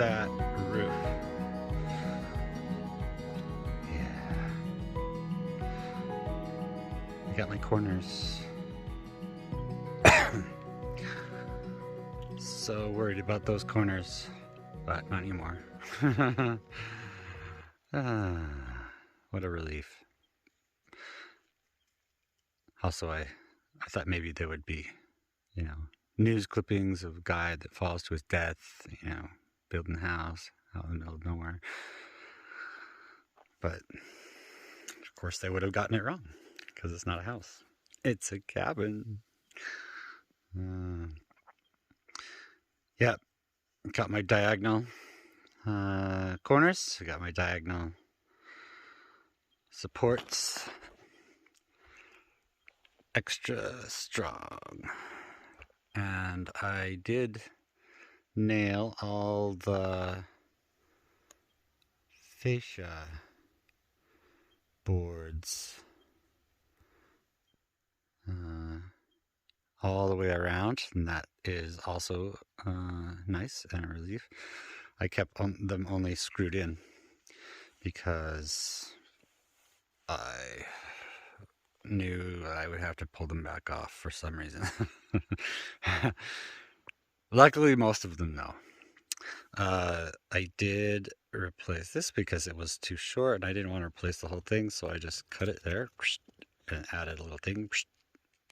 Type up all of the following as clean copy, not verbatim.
that roof. Yeah. I got my corners. So worried about those corners, but not anymore. What a relief. Also, I thought maybe there would be, news clippings of a guy that falls to his death, building a house out in the middle of nowhere. But, of course, they would have gotten it wrong, because it's not a house. It's a cabin. Yep, got my diagonal corners. I got my diagonal supports. Extra strong. And I did nail all the fascia boards all the way around, and that is also nice and a relief. I kept them only screwed in because I knew I would have to pull them back off for some reason. Luckily, most of them no. I did replace this because it was too short and I didn't want to replace the whole thing, so I just cut it there and added a little thing,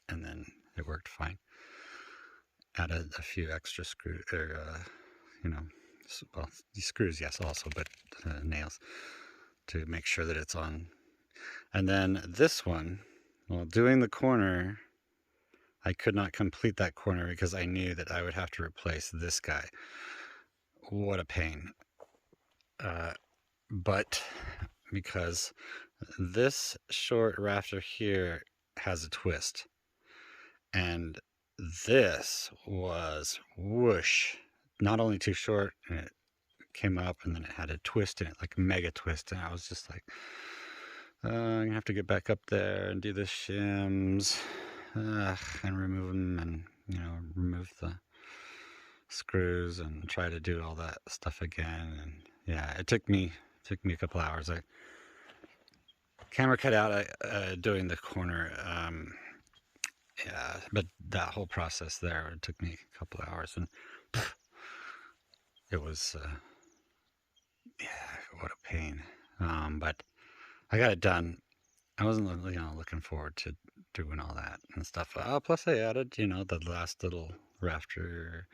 and then it worked fine. Added a few extra screws, well, the screws, yes, also, but nails to make sure that it's on. And then this one, well, doing the corner, I could not complete that corner because I knew that I would have to replace this guy. What a pain. But because this short rafter here has a twist, and this was whoosh, not only too short, and it came up, and then it had a twist in it, like a mega twist, and I was just like, I'm gonna have to get back up there and do the shims and remove them, and remove the screws and try to do all that stuff again. And yeah, it took me a couple hours. I camera cut out doing the corner. Yeah, but that whole process there, it took me a couple hours, and it was yeah, what a pain. But I got it done. I wasn't looking forward to doing all that and stuff. Plus I added the last little rafter.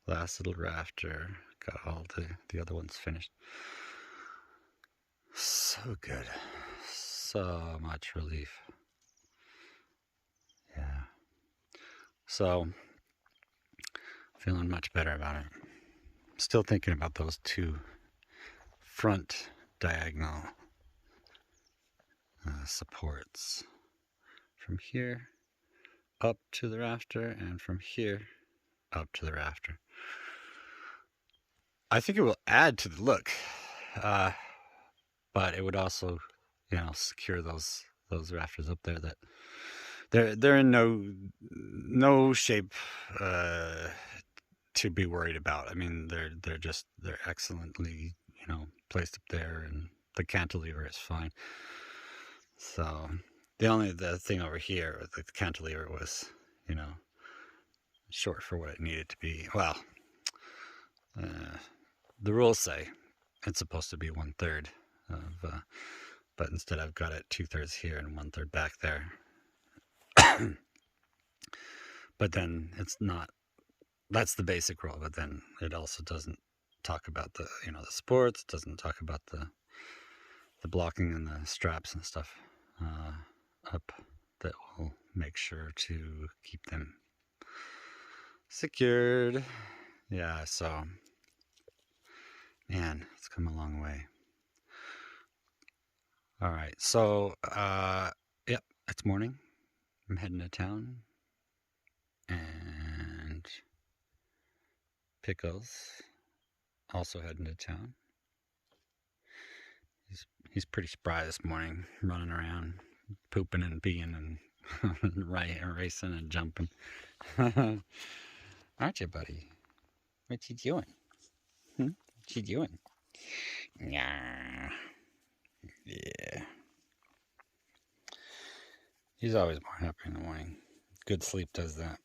Got all the other ones finished. So good. So much relief. Yeah. So, feeling much better about it. Still thinking about those two front diagonal supports. From here up to the rafter, and from here up to the rafter. I think it will add to the look, but it would also, secure those rafters up there that they're in no shape to be worried about. I mean, they're excellently placed up there, and the cantilever is fine. So the thing over here with the cantilever was short for what it needed to be. Well, the rules say it's supposed to be 1/3 of, but instead I've got it 2/3 here and 1/3 back there. But then it's not. That's the basic rule. But then it also doesn't talk about the the supports. It doesn't talk about the blocking and the straps and stuff up that will make sure to keep them secured. Yeah, so man, it's come a long way. All right, so yep, it's morning. I'm heading to town, and Pickles also heading to town. He's pretty spry this morning, running around, pooping and peeing and racing and jumping. Aren't you, buddy? What you doing? What you doing? Yeah. Yeah. He's always more happy in the morning. Good sleep does that.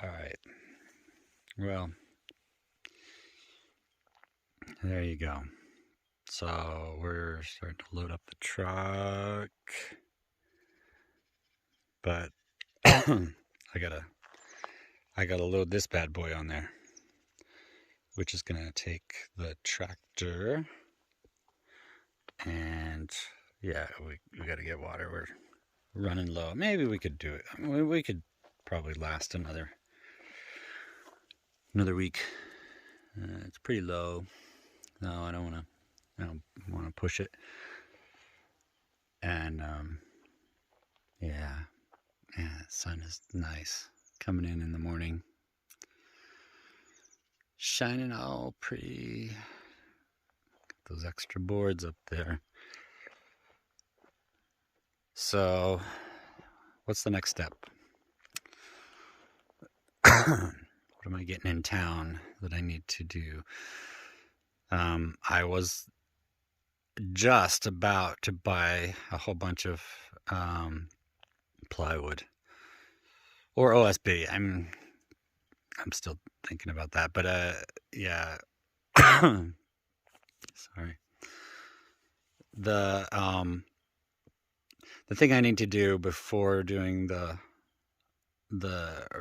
All right. Well, there you go. So we're starting to load up the truck, but I gotta load this bad boy on there, which is gonna take the tractor, and yeah, we gotta get water. We're running low. Maybe we could do it. I mean, we could probably last another week. It's pretty low. No, I don't want to push it. And yeah, the sun is nice coming in the morning, shining all pretty. Those extra boards up there. So, what's the next step? What am I getting in town that I need to do? I was just about to buy a whole bunch of plywood or OSB. I'm still thinking about that, but yeah. Sorry. The thing I need to do before doing the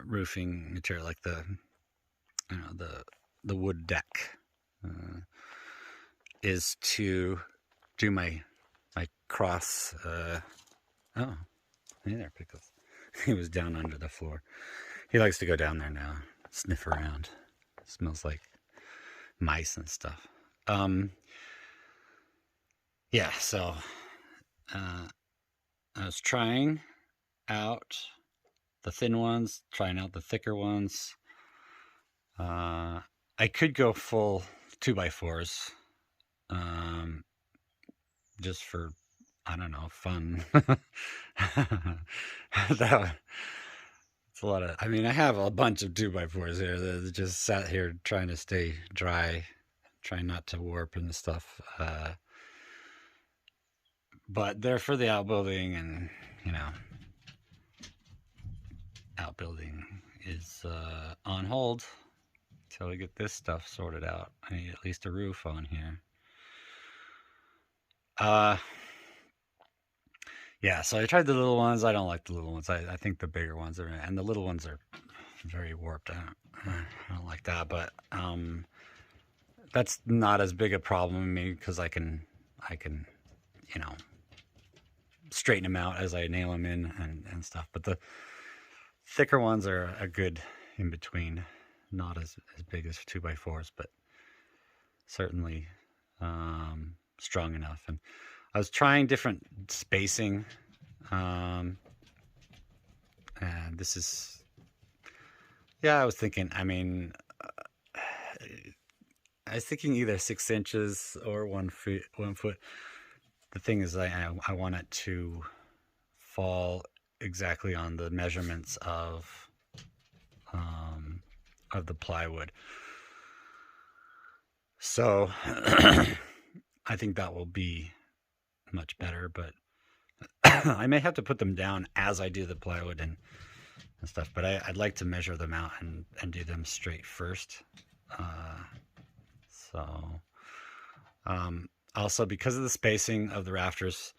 roofing material, like the wood deck, is to do my cross. Oh, hey there, Pickles. He was down under the floor. He likes to go down there now, sniff around. It smells like mice and stuff. Yeah, so I was trying out the thin ones, trying out the thicker ones. I could go full 2x4s, just for, I don't know, fun. It's a lot of, I mean, I have a bunch of 2x4s here that just sat here trying to stay dry, trying not to warp and stuff. But they're for the outbuilding, and outbuilding is on hold until we get this stuff sorted out. I need at least a roof on here. Yeah, so I tried the little ones. I don't like the little ones. I think the bigger ones are, and the little ones are very warped. I don't like that, but that's not as big a problem to me because I can straighten them out as I nail them in and stuff. But the thicker ones are a good in between, not as big as 2x4s, but certainly strong enough. And I was trying different spacing, and this is, I was thinking, I was thinking either 6 inches or 1 foot. The thing is, I want it to fall exactly on the measurements of the plywood. So I think that will be much better, but I may have to put them down as I do the plywood and stuff, but I'd like to measure them out and do them straight first. Also, because of the spacing of the rafters,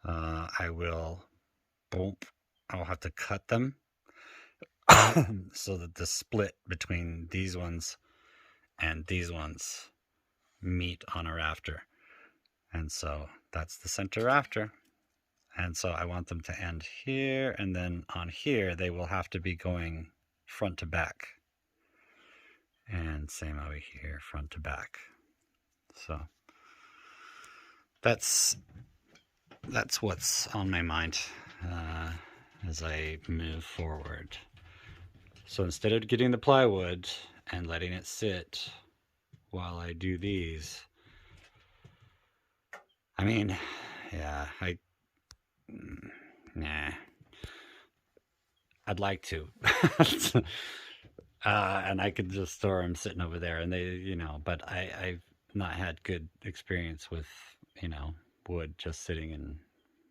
I'll have to cut them so that the split between these ones and these ones meet on a rafter. And so that's the center rafter. And so I want them to end here, and then on here they will have to be going front to back. And same over here, front to back. So that's what's on my mind as I move forward. So instead of getting the plywood and letting it sit while I do these, I mean, yeah, nah, I'd like to. And I could just store them sitting over there, and but I've not had good experience with, wood just sitting and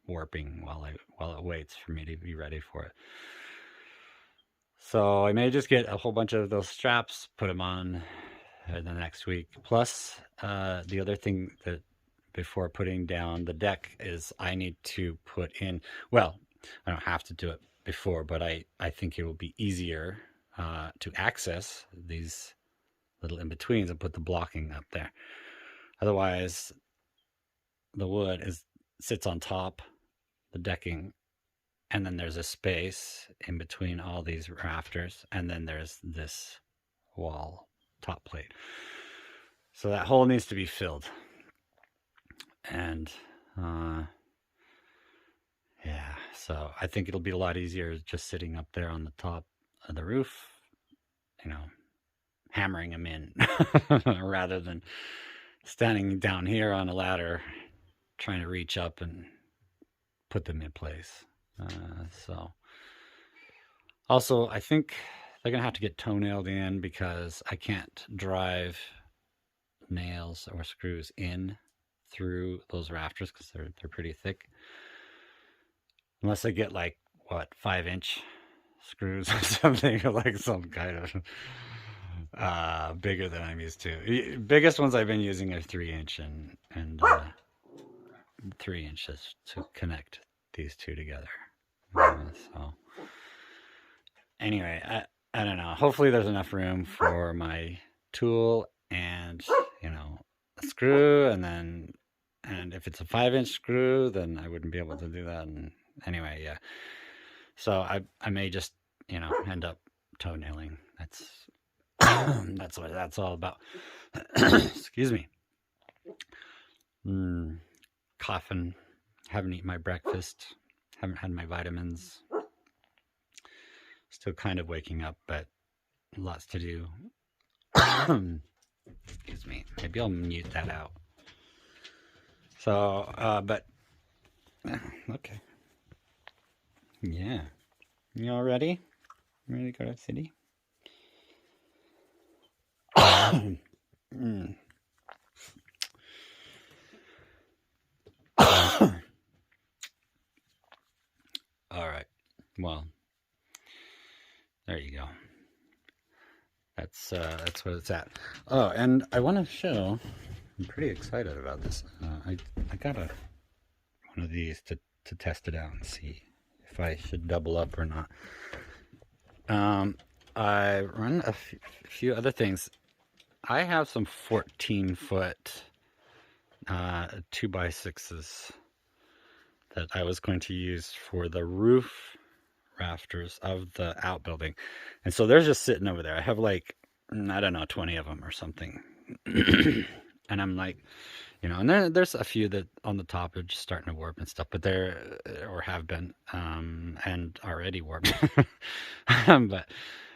warping while it waits for me to be ready for it. So I may just get a whole bunch of those straps, put them on the next week. Plus, the other thing that before putting down the deck is I need to put in, well, I don't have to do it before, but I think it will be easier to access these little in-betweens and put the blocking up there. Otherwise, the wood sits on top, the decking, and then there's a space in between all these rafters, and then there's this wall top plate. So that hole needs to be filled. And yeah, so I think it'll be a lot easier just sitting up there on the top of the roof, hammering them in rather than standing down here on a ladder trying to reach up and put them in place. So also, I think they're gonna have to get toe-nailed in because I can't drive nails or screws in through those rafters because they're pretty thick. Unless I get like what 5-inch screws or something, or like some kind of bigger than I'm used to. Biggest ones I've been using are 3-inch and 3 inches to connect these two together. So anyway, I don't know. Hopefully there's enough room for my tool and a screw, and if it's a 5-inch screw, then I wouldn't be able to do that. And anyway, yeah. So I may just end up toenailing. That's what that's all about. Excuse me. Coughing. Haven't eaten my breakfast. Haven't had my vitamins. Still kind of waking up, but lots to do. Excuse me. Maybe I'll mute that out. So, but okay. Yeah. You all ready? Ready to go to the city? All right. Well, there you go. That's what it's at. Oh, and I want to show. I'm pretty excited about this. I got one of these to test it out and see if I should double up or not. I run a few other things. I have some 14-foot 2x6s that I was going to use for the roof rafters of the outbuilding, and so they're just sitting over there. I have like, I don't know, 20 of them or something. And I'm like, and there's a few that on the top are just starting to warp and stuff, but they're, or have been, and already warped. But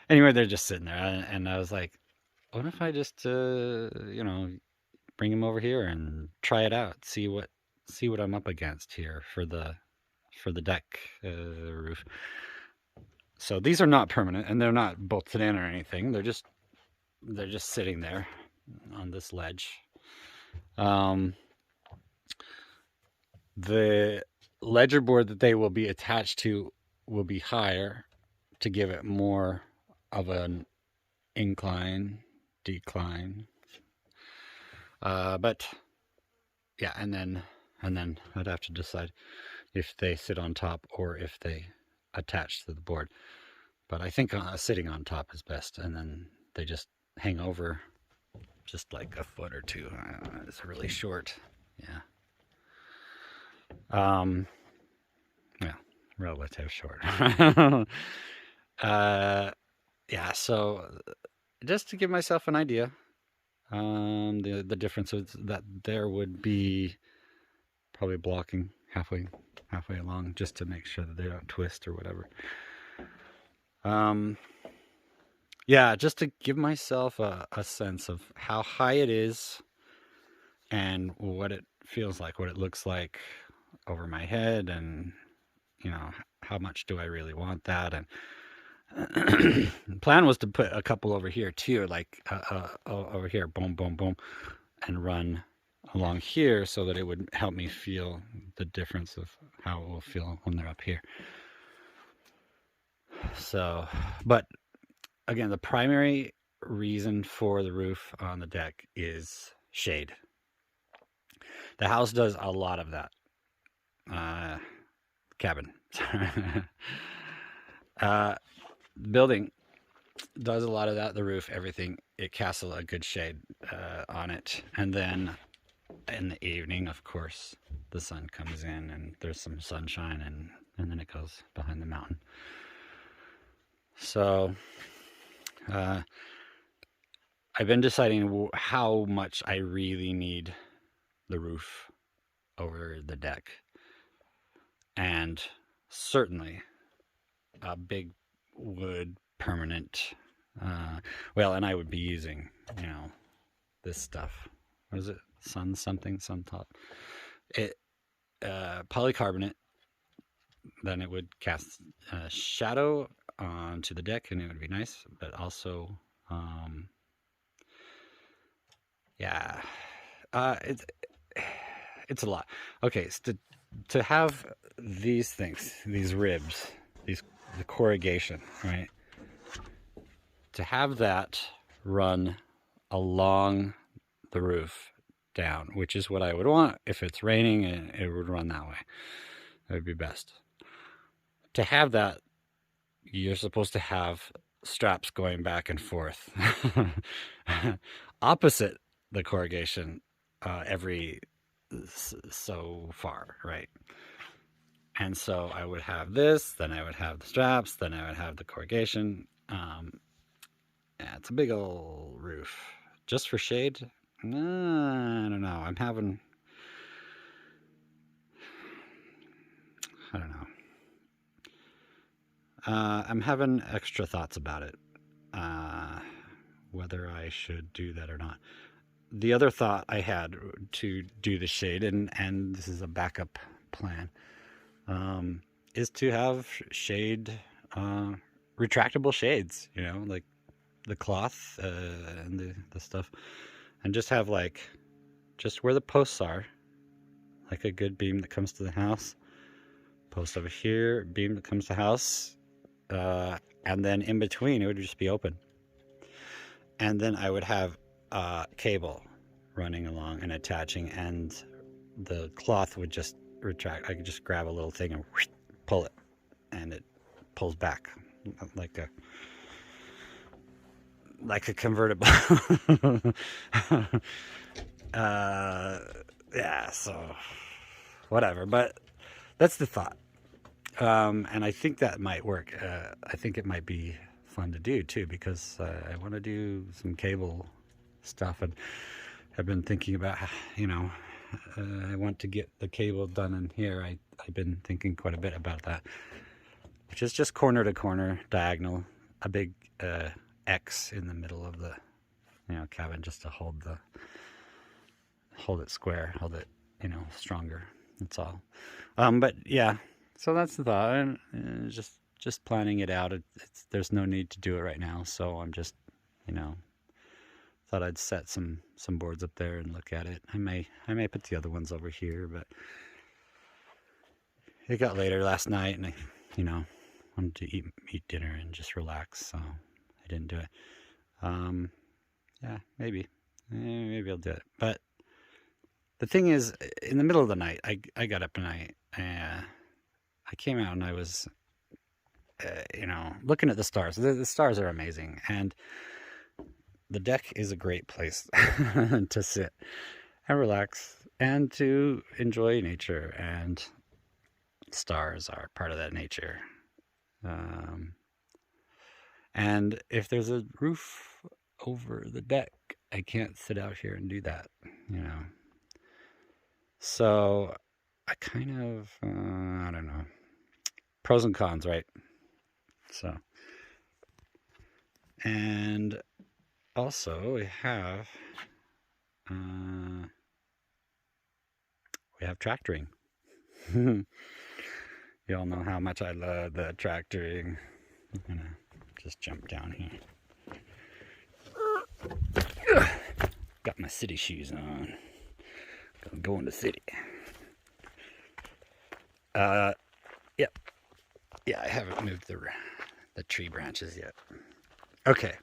anyway, they're just sitting there, and I was like, what if I just, bring them over here and try it out, see what I'm up against here for the deck roof. So these are not permanent, and they're not bolted in or anything. They're just sitting there on this ledge. The ledger board that they will be attached to will be higher to give it more of an incline, decline. But yeah, and then I'd have to decide if they sit on top or if they attach to the board. But I think sitting on top is best, and then they just hang over just like a foot or two. It's really short. Yeah. Yeah, relative short. Yeah, so just to give myself an idea, the difference is that there would be probably blocking halfway along just to make sure that they don't twist or whatever. Yeah, just to give myself a sense of how high it is and what it feels like, what it looks like over my head, and how much do I really want that, and The plan was to put a couple over here too, like over here, boom, boom, boom, and run along here so that it would help me feel the difference of how it will feel when they're up here. So, but again, the primary reason for the roof on the deck is shade. The house does a lot of that. Cabin. Building does a lot of that. The roof, everything. It casts a good shade on it. And then in the evening, of course, the sun comes in and there's some sunshine, and then it goes behind the mountain. So I've been deciding how much I really need the roof over the deck. And certainly a big wood permanent. Well, and I would be using, this stuff. What is it? Sun top. It polycarbonate. Then it would cast a shadow onto the deck, and it would be nice. But also, yeah, it's a lot. Okay, so to have these things, these ribs, the corrugation, right? To have that run along the roof down, which is what I would want. If it's raining, it would run that way. That would be best. To have that, you're supposed to have straps going back and forth opposite the corrugation every so far, right? And so I would have this, then I would have the straps, then I would have the corrugation. Yeah, it's a big old roof. Just for shade? I don't know. I don't know. I'm having extra thoughts about it. Whether I should do that or not. The other thought I had to do the shade, and this is a backup plan, is to have shade, retractable shades, like the cloth and the stuff, and just have just where the posts are, like a good beam that comes to the house, post over here, beam that comes to the house, and then in between it would just be open. And then I would have cable running along and attaching, and the cloth would just retract. I could just grab a little thing and pull it, and it pulls back like a convertible. Yeah, so whatever. But that's the thought, and I think that might work. I think it might be fun to do too, because I want to do some cable stuff, and I've been thinking about, I want to get the cable done in here. I've been thinking quite a bit about that, which is just corner to corner, diagonal, a big X in the middle of the cabin, just to hold it square, hold it stronger. That's all. But yeah, so that's the thought, and just planning it out. There's no need to do it right now, so I'm just thought I'd set some boards up there and look at it. I may put the other ones over here, but it got later last night, and I wanted to eat dinner and just relax, so I didn't do it. Yeah, maybe I'll do it. But the thing is, in the middle of the night, I got up and I came out, and I was looking at the stars. The stars are amazing, and the deck is a great place to sit and relax and to enjoy nature, and stars are part of that nature. And if there's a roof over the deck, I can't sit out here and do that, So I kind of, I don't know, pros and cons, right? So, and also we have tractoring. You all know how much I love the tractoring. I'm gonna just jump down here. Got my city shoes on. Go in the city. Yep. Yeah, I haven't moved the tree branches yet. Okay.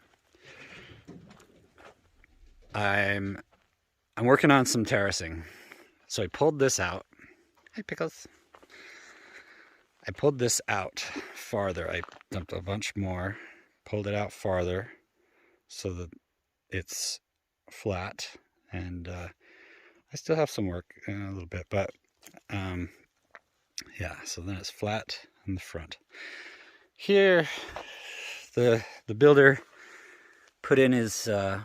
I'm working on some terracing. So I pulled this out. Hey, Pickles. I pulled this out farther. I dumped a bunch more, pulled it out farther so that it's flat. And I still have some work a little bit, but yeah, so then it's flat in the front. Here, the builder put in his, well,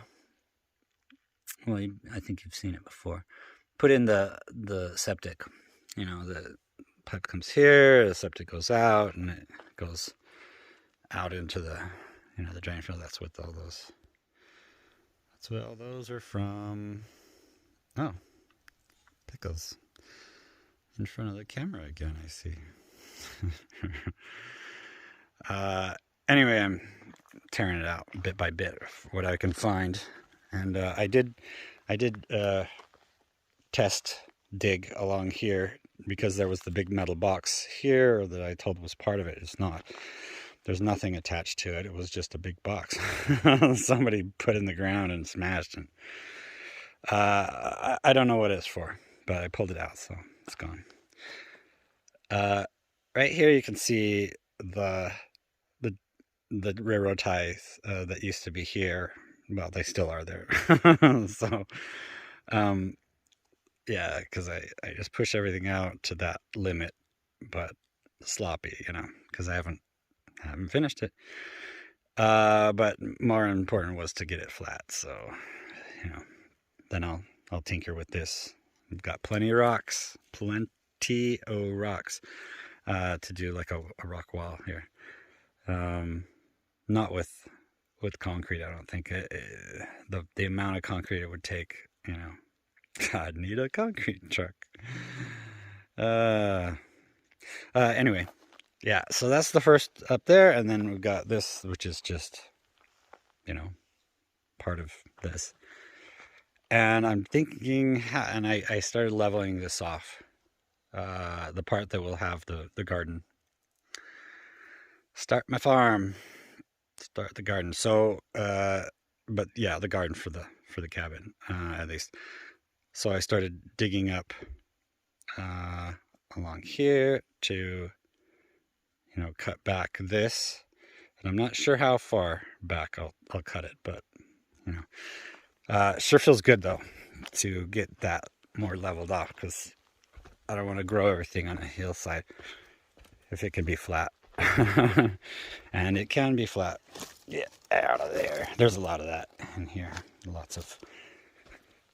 I think you've seen it before, put in the septic. You know, the pipe comes here, the septic goes out, and it goes out into the, you know, the drain field. That's what all those are from. Oh, Pickles in front of the camera again, I see. Anyway, I'm tearing it out bit by bit, what I can find. And I did test dig along here because there was the big metal box here that I told was part of it. It's not. There's nothing attached to it. It was just a big box. Somebody put in the ground and smashed it. I don't know what it's for, but I pulled it out, so it's gone. Right here you can see the railroad ties that used to be here. Well, they still are there. So, yeah, because I just push everything out to that limit, but sloppy, you know, because I haven't finished it. But more important was to get it flat. So, you know, then I'll tinker with this. I've got plenty of rocks to do like a rock wall here. Not with concrete, I don't think. The amount of concrete it would take, you know, I'd need a concrete truck. Anyway, yeah, so that's the first up there, and then we've got this, which is just, you know, part of this. And I'm thinking, and I started leveling this off, the part that will have the garden. Start my farm. Start the garden. So, but yeah, the garden for the cabin, at least. So I started digging up along here to, you know, cut back this. And I'm not sure how far back I'll cut it, but, you know, sure feels good though to get that more leveled off, because I don't want to grow everything on a hillside if it can be flat. And it can be flat. Get out of there. There's a lot of that in here. Lots of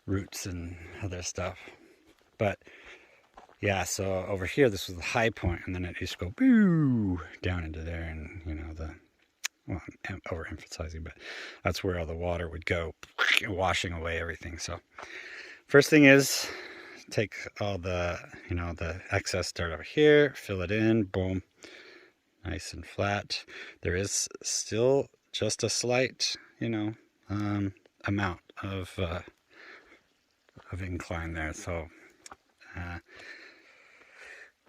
roots and other stuff. But yeah, so over here, this was the high point, and then it used to go boo down into there, and, you know, well, I'm overemphasizing, but that's where all the water would go, washing away everything. So first thing is take all the, you know, the excess dirt over here, fill it in, boom, nice and flat. There is still just a slight, you know, amount of incline there, so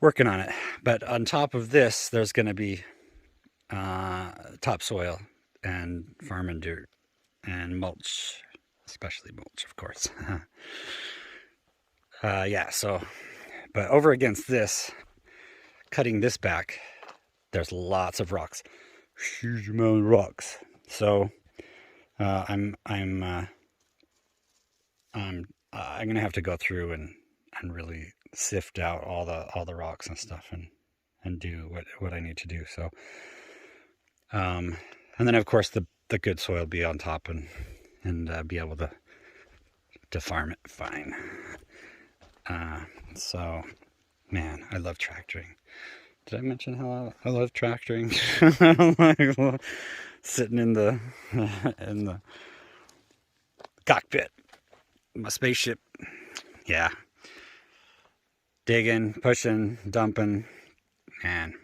working on it. But on top of this, there's going to be topsoil and farming dirt and mulch, especially mulch, of course. Yeah, so, but over against this, cutting this back, there's lots of rocks, huge amount of rocks. So I'm gonna have to go through and really sift out all the rocks and stuff, and do what I need to do. So, and then of course the good soil will be on top, and be able to farm it fine. So, man, I love tractoring. Did I mention how I love tractoring? Like, sitting in the cockpit, my spaceship. Yeah, digging, pushing, dumping, man.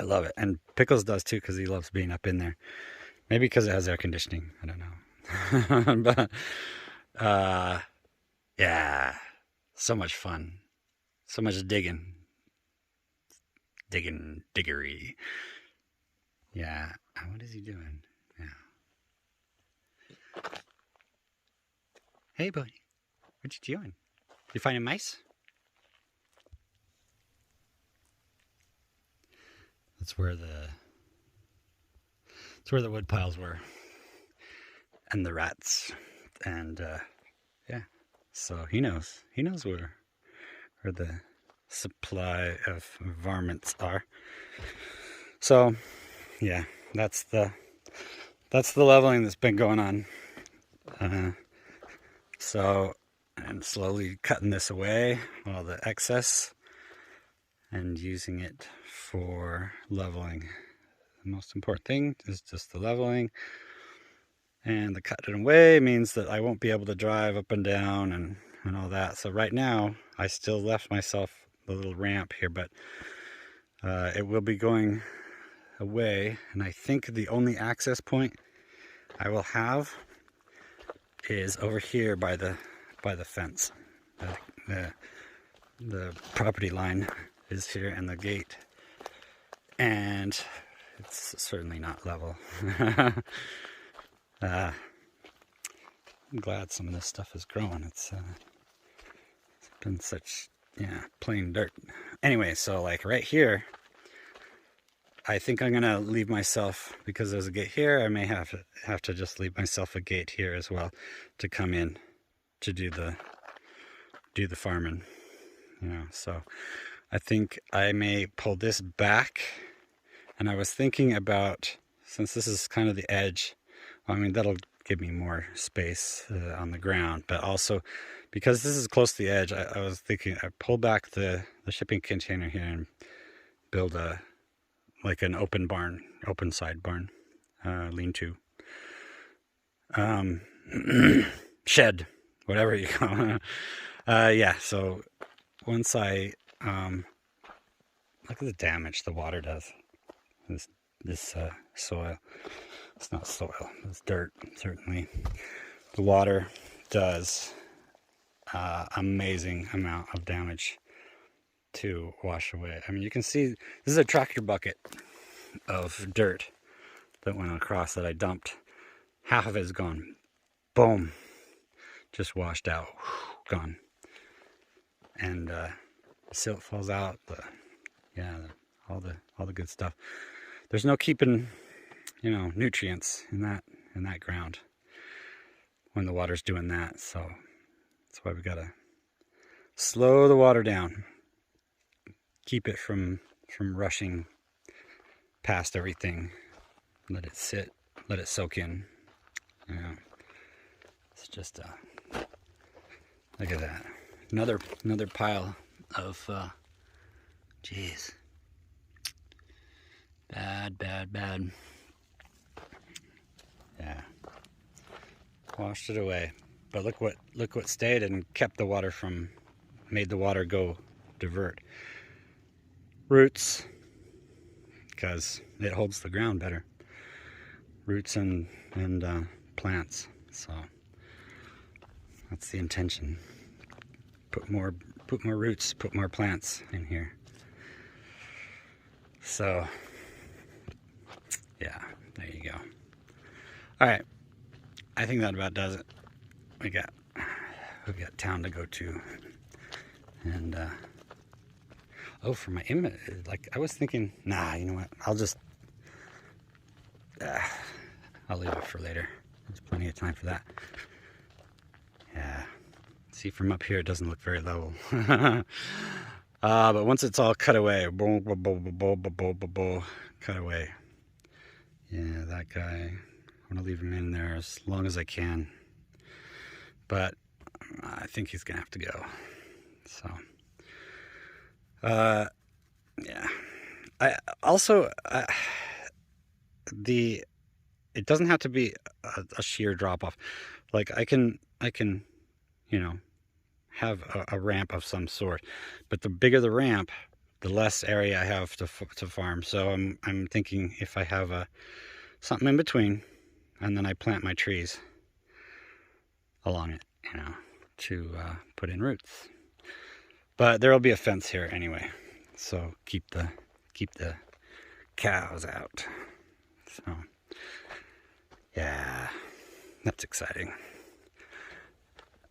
I love it. And Pickles does too, because he loves being up in there. Maybe because it has air conditioning. I don't know. But yeah, so much fun. So much digging. Diggery. Yeah. What is he doing? Yeah. Hey, buddy. What you doing? You finding mice? That's where the wood piles were, and the rats, and yeah. So he knows where the supply of varmints are. So yeah, that's the leveling that's been going on. So I'm slowly cutting this away, all the excess, and using it for leveling. The most important thing is just the leveling, and the cutting away means that I won't be able to drive up and down and all that. So right now I still left myself the little ramp here, but it will be going away, and I think the only access point I will have is over here by the fence. The property line is here, and the gate, and it's certainly not level. I'm glad some of this stuff is growing. It's been such, yeah, plain dirt. Anyway, so like right here, I think I'm gonna leave myself, because there's a gate here, I may have to just leave myself a gate here as well to come in to do the farming, you know. So I think I may pull this back, and I was thinking about, since this is kind of the edge, I mean, that'll give me more space on the ground, but also because this is close to the edge, I was thinking I pull back the shipping container here and build like an open side barn, lean-to, shed, whatever you call it. Yeah, so once I look at the damage the water does. This soil. It's not soil. It's dirt. Certainly, the water does amazing amount of damage to wash away. I mean, you can see this is a tractor bucket of dirt that went across that I dumped. Half of it is gone. Boom, just washed out. Gone. And silt falls out. All the good stuff. There's no keeping, you know, nutrients in that ground when the water's doing that. So that's why we gotta slow the water down, keep it from rushing past everything. Let it sit, let it soak in. Yeah, it's just look at that, another pile of geez, bad. Yeah, washed it away. But look what stayed and kept the water from, made the water go divert. Roots, because it holds the ground better. Roots and plants. So that's the intention. Put more roots, put more plants in here. So yeah, there you go. All right, I think that about does it. We got town to go to, and oh, for my image, like I was thinking, nah, you know what? I'll leave it for later. There's plenty of time for that. Yeah. See, from up here, it doesn't look very level. But once it's all cut away, cut away. Yeah, that guy, I want to leave him in there as long as I can. But I think he's gonna have to go. So, yeah. I also it doesn't have to be a sheer drop off. Like I can, you know, have a ramp of some sort. But the bigger the ramp, the less area I have to farm. So I'm thinking if I have something in between, and then I plant my trees along it, to put in roots. But there will be a fence here anyway, so keep the cows out. So yeah, that's exciting.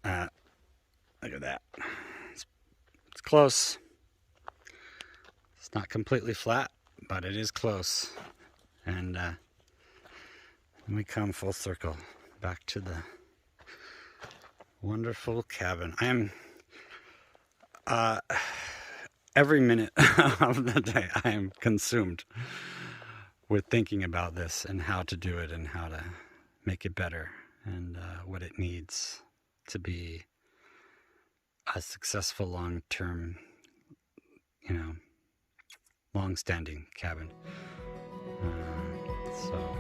Look at that. It's close. It's not completely flat, but it is close. And we come full circle back to the wonderful cabin. I am every minute of the day I am consumed with thinking about this and how to do it and how to make it better and what it needs to be a successful long-term, long-standing cabin. So